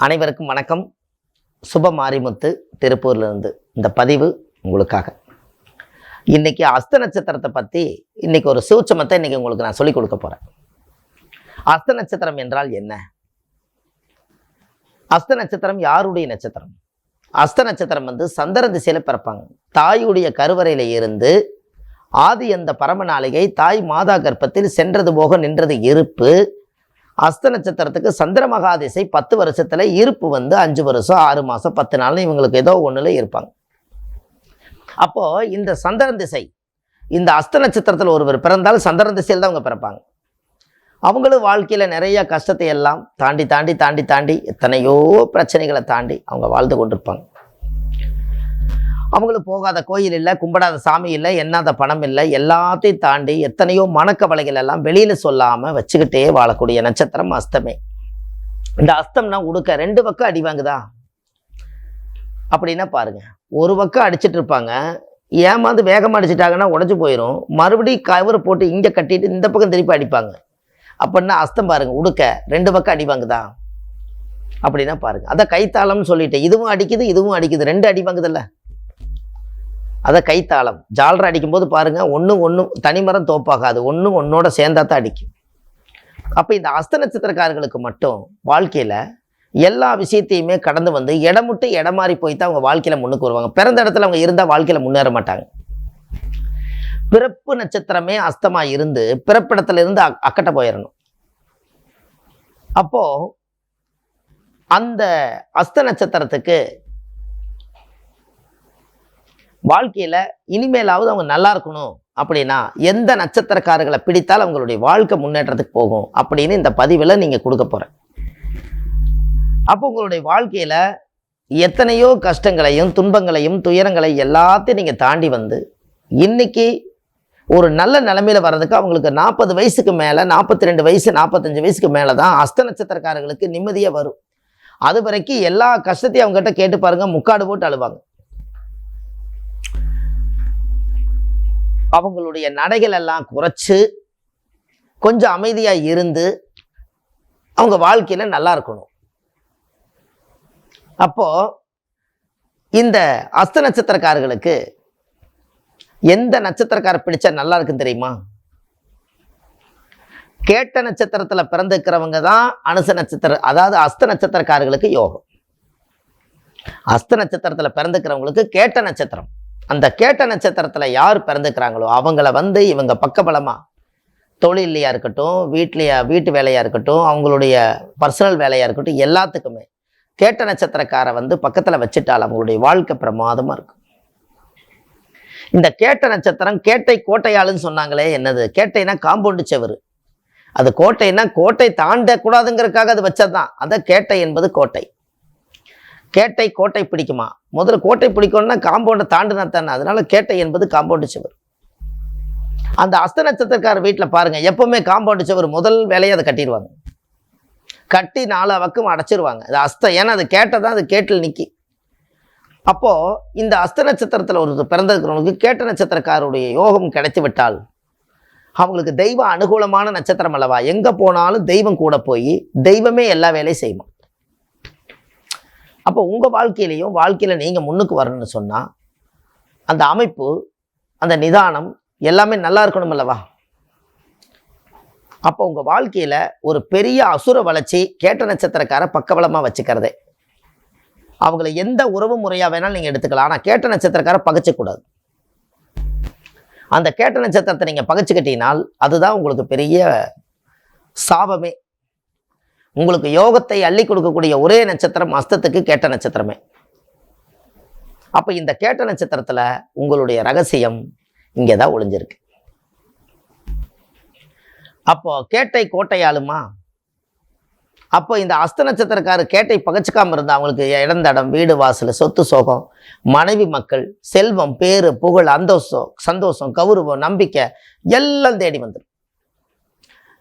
அனைவருக்கும் வணக்கம். சுப மாரிமுத்து திருப்பூர்லேருந்து இந்த பதிவு உங்களுக்காக. இன்னைக்கு அஸ்த நட்சத்திரத்தை பற்றி இன்னைக்கு ஒரு சூட்சமத்தை இன்னைக்கு உங்களுக்கு நான் சொல்லிக் கொடுக்க போகிறேன். அஸ்த நட்சத்திரம் என்றால் என்ன? அஸ்த நட்சத்திரம் யாருடைய நட்சத்திரம்? அஸ்த நட்சத்திரம் சந்திர திசையில் பிறப்பாங்க. தாயுடைய கருவறையில் இருந்து ஆதி அந்த பரமநாளிகை தாய் மாதா கர்ப்பத்தில் சென்றது போக நின்றது இருப்பு. அஸ்த நட்சத்திரத்துக்கு சந்திர மகாதிசை 10 வருஷத்துல இருப்பு 5 வருஷம் 6 மாதம் 10 நாள் இவங்களுக்கு ஏதோ ஒன்றுல இருப்பாங்க. அப்போ இந்த சந்திரன் திசை, இந்த அஸ்த நட்சத்திரத்தில் ஒருவர் பிறந்தால் சந்திரன் திசையில் தான் அவங்க பிறப்பாங்க. அவங்களும் வாழ்க்கையில் நிறைய கஷ்டத்தை எல்லாம் தாண்டி தாண்டி தாண்டி தாண்டி எத்தனையோ பிரச்சனைகளை தாண்டி அவங்க வாழ்ந்து கொண்டிருப்பாங்க. அவங்களுக்கு போகாத கோயில் இல்லை, கும்பிடாத சாமி இல்லை, எண்ணாத பணம் இல்லை, எல்லாத்தையும் தாண்டி எத்தனையோ மனக்கவலைகள் எல்லாம் வெளியில் சொல்லாமல் வச்சுக்கிட்டே வாழக்கூடிய நட்சத்திரம் அஸ்தமே. இந்த அஸ்தம்னா உடுக்க 2 பக்கம் அடி வாங்குதா அப்படின்னா பாருங்க. ஒரு பக்கம் அடிச்சுட்டு இருப்பாங்க, ஏமாந்து வேகமாக அடிச்சுட்டாங்கன்னா உடஞ்சி போயிடும். மறுபடியும் கவரை போட்டு இங்கே கட்டிட்டு இந்த பக்கம் திருப்பி அடிப்பாங்க. அப்படின்னா அஸ்தம் பாருங்க, உடுக்க 2 பக்கம் அடி வாங்குதா அப்படின்னா பாருங்க. அதை கைத்தாளம்னு சொல்லிட்டு இதுவும் அடிக்குது இதுவும் அடிக்குது, 2 அடி வாங்குதில்ல, அதை கைத்தாளம். ஜாலரை அடிக்கும்போது பாருங்க, ஒன்று தனிமரம் தோப்பாகாது, ஒன்னோட சேர்ந்தா தான் அடிக்கும். அப்போ இந்த அஸ்த நட்சத்திரக்காரர்களுக்கு மட்டும் வாழ்க்கையில் எல்லா விஷயத்தையுமே கடந்து இடம் விட்டு இடம் மாறி போய் தான் அவங்க வாழ்க்கையில் முன்னுக்கு வருவாங்க. பிறந்த இடத்துல அவங்க இருந்தால் வாழ்க்கையில் முன்னேற மாட்டாங்க. பிறப்பு நட்சத்திரமே அஸ்தமா இருந்து பிறப்பிடத்துல இருந்து அக்கட்ட போயிடணும். அப்போ அந்த அஸ்த நட்சத்திரத்துக்கு வாழ்க்கையில் இனிமேலாவது அவங்க நல்லா இருக்கணும் அப்படின்னா எந்த நட்சத்திரக்காரர்களை பிடித்தால் அவங்களுடைய வாழ்க்கை முன்னேற்றத்துக்கு போகும் அப்படின்னு இந்த பதிவில் நீங்கள் கொடுக்க போகிறேன். அப்போ உங்களுடைய வாழ்க்கையில் எத்தனையோ கஷ்டங்களையும் துன்பங்களையும் துயரங்களையும் எல்லாத்தையும் நீங்கள் தாண்டி இன்னைக்கு ஒரு நல்ல நிலைமையில் வர்றதுக்கு அவங்களுக்கு 40 வயசுக்கு மேலே, 42 வயசு 45 வயசுக்கு மேலே தான் அஸ்த நட்சத்திரக்காரர்களுக்கு நிம்மதியாக வரும். அது வரைக்கும் எல்லா கஷ்டத்தையும் அவங்ககிட்ட கேட்டு பாருங்கள், முக்காடு போட்டு அழுவாங்க. அவங்களுடைய நடைகள் எல்லாம் குறைச்சு கொஞ்சம் அமைதியாக இருந்து அவங்க வாழ்க்கையில் நல்லா இருக்கணும். அப்போ இந்த அஸ்த நட்சத்திரக்காரர்களுக்கு எந்த நட்சத்திரக்கார பிடிச்சா நல்லா இருக்குன்னு தெரியுமா? கேட்ட நட்சத்திரத்தில் பிறந்திருக்கிறவங்க தான் அனுச நட்சத்திரம், அதாவது அஸ்த நட்சத்திரக்காரர்களுக்கு யோகம். அஸ்த நட்சத்திரத்தில் பிறந்திருக்கிறவங்களுக்கு கேட்ட நட்சத்திரம். அந்த கேட்ட நட்சத்திரத்தில் யார் பிறந்துக்கிறாங்களோ அவங்கள இவங்க பக்கபலமாக தொழிலையாக இருக்கட்டும், வீட்டு வேலையாக இருக்கட்டும், அவங்களுடைய பர்சனல் வேலையாக இருக்கட்டும், எல்லாத்துக்குமே கேட்ட நட்சத்திரக்காரை பக்கத்தில் வச்சுட்டால் அவங்களுடைய வாழ்க்கை பிரமாதமாக இருக்கும். இந்த கேட்ட நட்சத்திரம் கேட்டை கோட்டையாளுன்னு சொன்னாங்களே, என்னது கேட்டைனா காம்பவுண்டு செவரு. அது கோட்டைன்னா கோட்டை தாண்டக்கூடாதுங்கிறதுக்காக அது வச்சது தான். அதை கேட்டை என்பது கோட்டை. கேட்டை கோட்டை பிடிக்குமா? முதல்ல கோட்டை பிடிக்கணும்னா காம்பவுண்டை தாண்டினா தானே. அதனால கேட்டை என்பது காம்பவுண்டு சுவர். அந்த அஸ்த நட்சத்திரக்கார வீட்டில் பாருங்க, எப்பவுமே காம்பவுண்டு சுவர் முதல் வேலையை அதை கட்டிடுவாங்க. கட்டி 4 பக்கம் அடைச்சிருவாங்க. அது அஸ்தம், ஏன்னா அது கேட்டை தான், அது கேட்டில் நிற்கி. அப்போ இந்த அஸ்த நட்சத்திரத்தில் ஒரு பிறந்திருக்கிறவங்களுக்கு கேட்ட நட்சத்திரக்காரருடைய யோகம் கிடைத்து விட்டால் அவங்களுக்கு தெய்வ அனுகூலமான நட்சத்திரம் அல்லவா. எங்கே போனாலும் தெய்வம் கூட போய் தெய்வமே எல்லா வேலையும் செய்யும். அப்போ உங்கள் வாழ்க்கையில் நீங்கள் முன்னுக்கு வரணும்னு சொன்னால் அந்த அமைப்பு, அந்த நிதானம் எல்லாமே நல்லா இருக்கணும் அல்லவா. அப்போ உங்கள் வாழ்க்கையில் ஒரு பெரிய அசுர வளர்ச்சி கேட்ட நட்சத்திரக்கார பக்கபலமாக வச்சுக்கிறதே. அவங்கள எந்த உறவு முறையாக வேணாலும் நீங்கள் எடுத்துக்கலாம், ஆனால் கேட்ட நட்சத்திரக்கார பகைச்சக்கூடாது. அந்த கேட்ட நட்சத்திரத்தை நீங்கள் பகைச்சிக்கிட்டீங்கன்னா அதுதான் உங்களுக்கு பெரிய சாபமே. உங்களுக்கு யோகத்தை அள்ளி கொடுக்கக்கூடிய ஒரே நட்சத்திரம் அஸ்தத்துக்கு கேட்ட நட்சத்திரமே. அப்போ இந்த கேட்ட நட்சத்திரத்தில் உங்களுடைய ரகசியம் இங்கே தான் ஒளிஞ்சிருக்கு. அப்போ கேட்டை கோட்டையாளுமா? அப்போ இந்த அஸ்த நட்சத்திரக்காரர் கேட்டை பகச்சிக்காமல் இருந்தால் அவங்களுக்கு இடந்தடம், வீடு வாசல், சொத்து சோகம், மனைவி மக்கள், செல்வம், பேரு புகழ், சந்தோஷம், கௌரவம், நம்பிக்கை எல்லாம் தேடி வந்துடும்.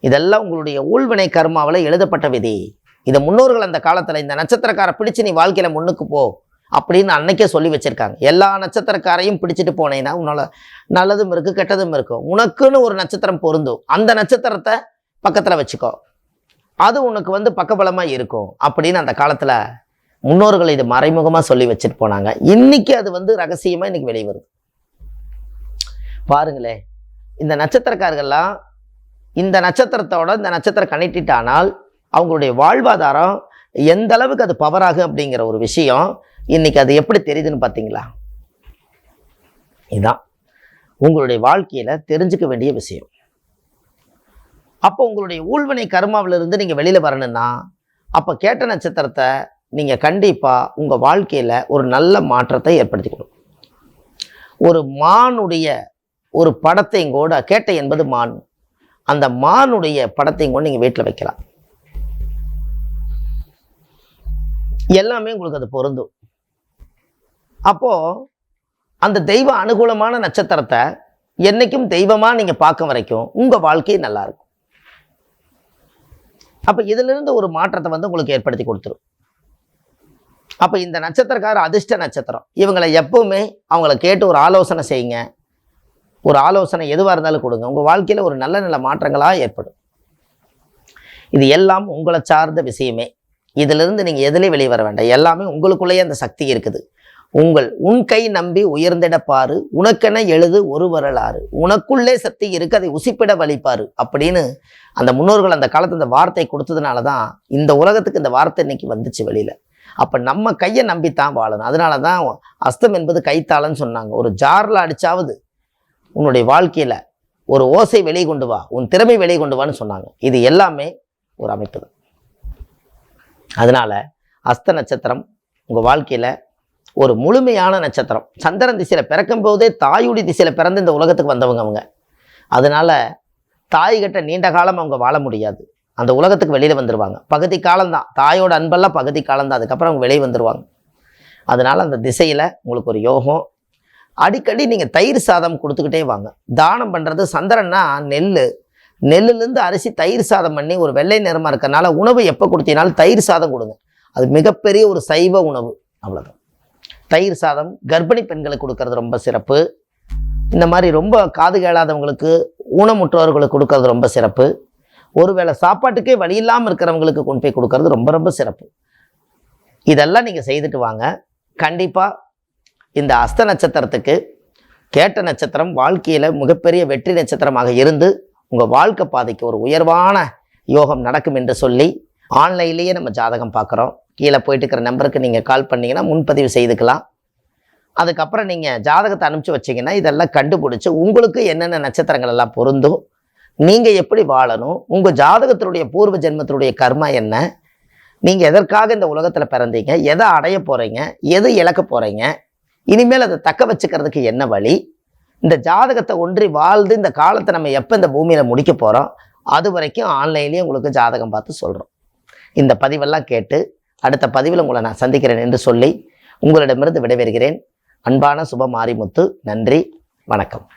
இதெல்லாம் உங்களுடைய ஊழ்வினை கர்மாவில் எழுதப்பட்ட விதி. இதை முன்னோர்கள் அந்த காலத்தில் இந்த நட்சத்திரக்காரை பிடிச்சு நீ வாழ்க்கையில் முன்னுக்கு போ அப்படின்னு அன்னைக்கே சொல்லி வச்சிருக்காங்க. எல்லா நட்சத்திரக்காரையும் பிடிச்சிட்டு போனேன்னா உன்னால நல்லதும் இருக்கு கெட்டதும் இருக்கும். உனக்குன்னு ஒரு நட்சத்திரம் பொருந்தும், அந்த நட்சத்திரத்தை பக்கத்தில் வச்சுக்கோ. அது உனக்கு வந்து பக்கபலமாக இருக்கும் அப்படின்னு அந்த காலத்தில் முன்னோர்கள் இது மறைமுகமாக சொல்லி வச்சுட்டு போனாங்க. இன்னைக்கு அது வந்து ரகசியமாக இன்னைக்கு வெளியே வருது. பாருங்களேன், இந்த நட்சத்திரக்காரர்கள்லாம் இந்த நட்சத்திரத்தோட இந்த நட்சத்திரம் கனெக்டிட்டானால் அவங்களுடைய வாழ்வாதாரம் எந்த அளவுக்கு அது பவர் ஆகும் அப்படிங்கிற ஒரு விஷயம் இன்னைக்கு அது எப்படி தெரியுதுன்னு பார்த்தீங்களா? இதுதான் உங்களுடைய வாழ்க்கையில தெரிஞ்சுக்க வேண்டிய விஷயம். அப்போ உங்களுடைய ஊழ்வினை கர்மாவிலிருந்து நீங்க வெளியில வரணும்னா அப்ப கேட்ட நட்சத்திரத்தை நீங்க கண்டிப்பா உங்க வாழ்க்கையில ஒரு நல்ல மாற்றத்தை ஏற்படுத்திக்கணும். ஒரு மானுடைய ஒரு படத்தையும் கூட, கேட்டை என்பது மான், அந்த மானுடைய படத்தையும் கூட நீங்க வீட்டில் வைக்கலாம். எல்லாமே உங்களுக்கு அது பொருந்தும். அப்போ அந்த தெய்வ அனுகூலமான நட்சத்திரத்தை என்னைக்கும் தெய்வமா நீங்க பார்க்க வரைக்கும் உங்க வாழ்க்கை நல்லா இருக்கும். அப்ப இதுல இருந்து ஒரு மாற்றத்தை வந்து உங்களுக்கு ஏற்படுத்தி கொடுத்துரும். அப்ப இந்த நட்சத்திரக்கார அதிர்ஷ்ட நட்சத்திரம், இவங்களை எப்பவுமே அவங்கள கேட்டு ஒரு ஆலோசனை செய்யுங்க. ஒரு ஆலோசனை எதுவாக இருந்தாலும் கொடுங்க. உங்க வாழ்க்கையில ஒரு நல்ல நல்ல மாற்றங்களா ஏற்படும். இது எல்லாம் உங்களை சார்ந்த விஷயமே. இதுல இருந்து நீங்க எதுலையும் வெளியே வர வேண்டாம். எல்லாமே உங்களுக்குள்ளேயே அந்த சக்தி இருக்குது. உன் கை நம்பி உயர்ந்திட பாரு, உனக்கென எழுது ஒரு வரலாறு, உனக்குள்ளே சக்தி இருக்கு, அதை உசிப்பிட வழிப்பாரு அப்படின்னு அந்த முன்னோர்கள் அந்த காலத்து இந்த வார்த்தை கொடுத்ததுனால தான் இந்த உலகத்துக்கு இந்த வார்த்தை இன்னைக்கு வந்துச்சு வெளியில. அப்ப நம்ம கையை நம்பித்தான் வாழணும். அதனால தான் அஸ்தம் என்பது கைத்தாளன்னு சொன்னாங்க. ஒரு ஜார்ல அடிச்சாவது உன்னுடைய வாழ்க்கையில ஒரு ஓசை வெளியே கொண்டு வா, உன் திறமை வெளியே கொண்டு வான்னு சொன்னாங்க. இது எல்லாமே ஒரு அமைப்பு தான். அதனால அஸ்த நட்சத்திரம் உங்க வாழ்க்கையில ஒரு முழுமையான நட்சத்திரம். சந்திரன் திசையில பிறக்கும் போதே தாயுடி திசையில பிறந்து இந்த உலகத்துக்கு வந்தவங்க அவங்க. அதனால தாய்கிட்ட நீண்ட காலம் அவங்க வாழ முடியாது. அந்த உலகத்துக்கு வெளியில வந்துருவாங்க. பகுதி காலம்தான், தாயோட அன்பெல்லாம் பகுதி காலம்தான். அதுக்கப்புறம் அவங்க வெளியே வந்துருவாங்க. அதனால அந்த திசையில உங்களுக்கு ஒரு யோகம். அடிக்கடி நீங்க தயிர் சாதம் கொடுத்துக்கிட்டே வாங்க. தானம் பண்றது, சந்திரன்னா நெல்லுலேருந்து அரிசி தயிர் சாதம் பண்ணி ஒரு வெள்ளை நிறமா இருக்கிறதுனால உணவு எப்போ கொடுத்தீங்கனாலும் தயிர் சாதம் கொடுங்க. அது மிகப்பெரிய ஒரு சைவ உணவு. அவ்வளோதான். தயிர் சாதம் கர்ப்பிணி பெண்களுக்கு கொடுக்கறது ரொம்ப சிறப்பு. இந்த மாதிரி ரொம்ப காது கேளாதவங்களுக்கு, ஊனமுற்றவர்களுக்கு கொடுக்கறது ரொம்ப சிறப்பு. ஒருவேளை சாப்பாட்டுக்கே வழி இல்லாமல் இருக்கிறவங்களுக்கு கொண்டு போய் கொடுக்கறது ரொம்ப ரொம்ப சிறப்பு. இதெல்லாம் நீங்கள் செய்துட்டு வாங்க. கண்டிப்பாக இந்த அஸ்த நட்சத்திரத்துக்கு கேட்ட நட்சத்திரம் வாழ்க்கையில் மிகப்பெரிய வெற்றி நட்சத்திரமாக இருந்து உங்கள் வாழ்க்கை பாதைக்கு ஒரு உயர்வான யோகம் நடக்கும் என்று சொல்லி ஆன்லைன்லேயே நம்ம ஜாதகம் பார்க்குறோம். கீழே போயிட்டு இருக்கிற நம்பருக்கு நீங்கள் கால் பண்ணிங்கன்னா முன்பதிவு செய்துக்கலாம். அதுக்கப்புறம் நீங்கள் ஜாதகத்தை அனுப்பிச்சு வச்சிங்கன்னா இதெல்லாம் கண்டுபிடிச்சி உங்களுக்கு என்னென்ன நட்சத்திரங்கள் எல்லாம் பொருந்தும், நீங்கள் எப்படி வாழணும், உங்கள் ஜாதகத்தினுடைய பூர்வ ஜென்மத்தினுடைய கர்மா என்ன, நீங்கள் எதற்காக இந்த உலகத்தில் பிறந்தீங்க, எதை அடைய போகிறீங்க, எது இழக்க போகிறீங்க, இனிமேல் அதை தக்க வச்சுக்கிறதுக்கு என்ன வழி, இந்த ஜாதகத்தை ஒன்றி வாழ்ந்து இந்த காலத்தை நம்ம எப்போ இந்த பூமியில் முடிக்க போகிறோம், அது வரைக்கும் ஆன்லைன்லேயே உங்களுக்கு ஜாதகம் பார்த்து சொல்கிறோம். இந்த பதிவெல்லாம் கேட்டு அடுத்த பதிவில் உங்களை நான் சந்திக்கிறேன் என்று சொல்லி உங்களிடமிருந்து விடைபெறுகிறேன். அன்பான சுப மாரிமுத்து. நன்றி, வணக்கம்.